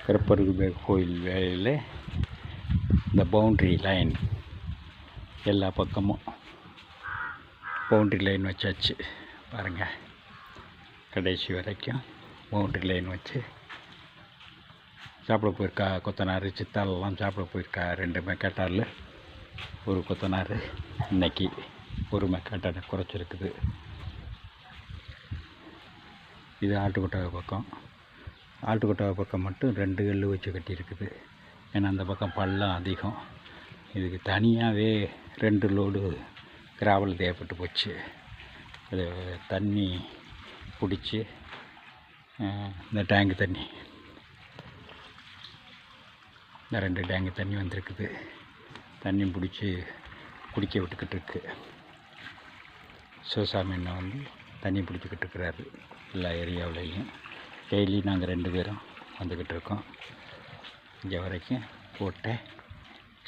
கருப்பருகு கோயில் வேலையில் இந்த பவுண்ட்ரி லைன் எல்லா பக்கமும் பவுண்ட்ரி லைன் வச்சாச்சு பாருங்கள். கடைசி வரைக்கும் பவுண்ட்ரி லைன் வச்சு சாப்பிட போயிருக்கா கொத்தனார். சித்தாலெல்லாம் சாப்பிட போயிருக்கா. 2 மெக்காட்டாரில் ஒரு கொத்தனார் இன்னைக்கு ஒரு மெக்காட்டாரை குறைச்சிருக்குது. இது ஆட்டுக்கொட்டாய் பக்கம். ஆட்டுக்கொட்டாய் பக்கம் மட்டும் 2 கல் வச்சு கட்டியிருக்குது. ஏன்னா அந்த பக்கம் பள்ளம் அதிகம். இதுக்கு தனியாகவே 2 லோடு கிராவல் தேவைப்பட்டு போச்சு. அது தண்ணி பிடிச்சி இந்த டேங்கு தண்ணி, இந்த 2 டேங்கு தண்ணி வந்திருக்குது. தண்ணி பிடிச்சி குடிக்க விட்டுக்கிட்டு இருக்கு. சிவசாமி அண்ணன் வந்து தண்ணி பிடிச்சிக்கிட்டு இருக்கிறாரு எல்லா ஏரியாவிலையும். டெய்லி நாங்கள் 2 பேரும் வந்துக்கிட்டு இருக்கோம். இங்கே வரைக்கும் கோட்டை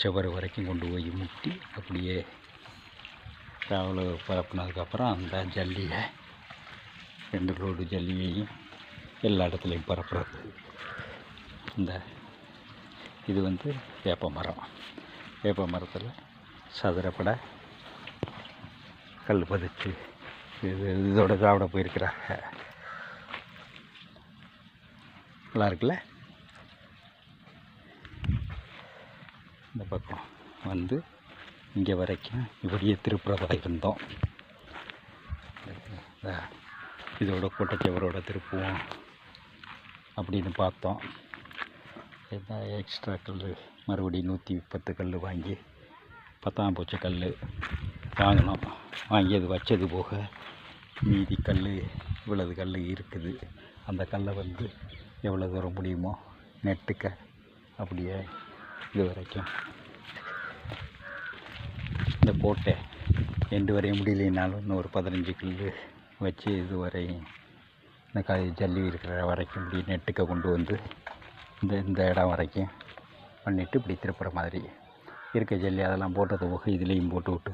சுவர் வரைக்கும் கொண்டு போய் முட்டி அப்படியே டிராவலு பரப்புனதுக்கப்புறம் அந்த ஜல்லியை 2 லோடு ஜல்லியையும் எல்லா இடத்துலையும் பரப்புறது. இந்த இது வந்து வேப்ப மரம். வேப்ப மரத்தில் சதுரப்பட கல் பதிச்சு இதோட சாப்பிட போயிருக்கிறாங்க. நல்லா இருக்குல்ல. இந்த பக்கம் வந்து இங்கே வரைக்கும் இப்படியே திருப்புறதா இருந்தோம். இதோட கோட்டைச்சவரோட திருப்புவோம் அப்படின்னு பார்த்தோம். எக்ஸ்ட்ரா கல் மறுபடியும் 110 கல் வாங்கி 10ஆம் பூச்சை கல் வாங்கினோம். வாங்கி அது வச்சது போக மீதி கல் இவ்வளவு கல் இருக்குது. அந்த கல்லை வந்து எவ்வளோ தூரம் முடியுமோ நெட்டுக்க அப்படியே இது வரைக்கும் இந்த கோட்டை எண்டு வரையும் முடியலைனாலும் இன்னும் ஒரு 15 கல் வச்சு இது வரையும் இந்த ஜல்லி இருக்கிற வரைக்கும் இப்படி நெட்டுக்க கொண்டு வந்து இந்த இடம் வரைக்கும் பண்ணிவிட்டு இப்படி திருப்புற மாதிரி இருக்க ஜல்லி அதெல்லாம் போட்டது போக இதுலேயும் போட்டு விட்டு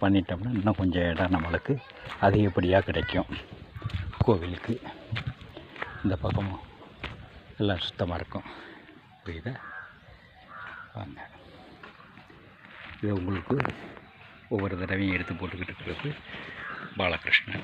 பண்ணிட்டோம்னா இன்னும் கொஞ்சம் இடம் நம்மளுக்கு அதிகப்படியாக கிடைக்கும். கோவிலுக்கு இந்த பக்கமும் எல்லாம் சுத்தமாக இருக்கும். புரியுதா? வாங்க, இது உங்களுக்கு ஒவ்வொரு தடவையும் எடுத்து போட்டுக்கிட்டு இருக்கிறது பாலகிருஷ்ணன்.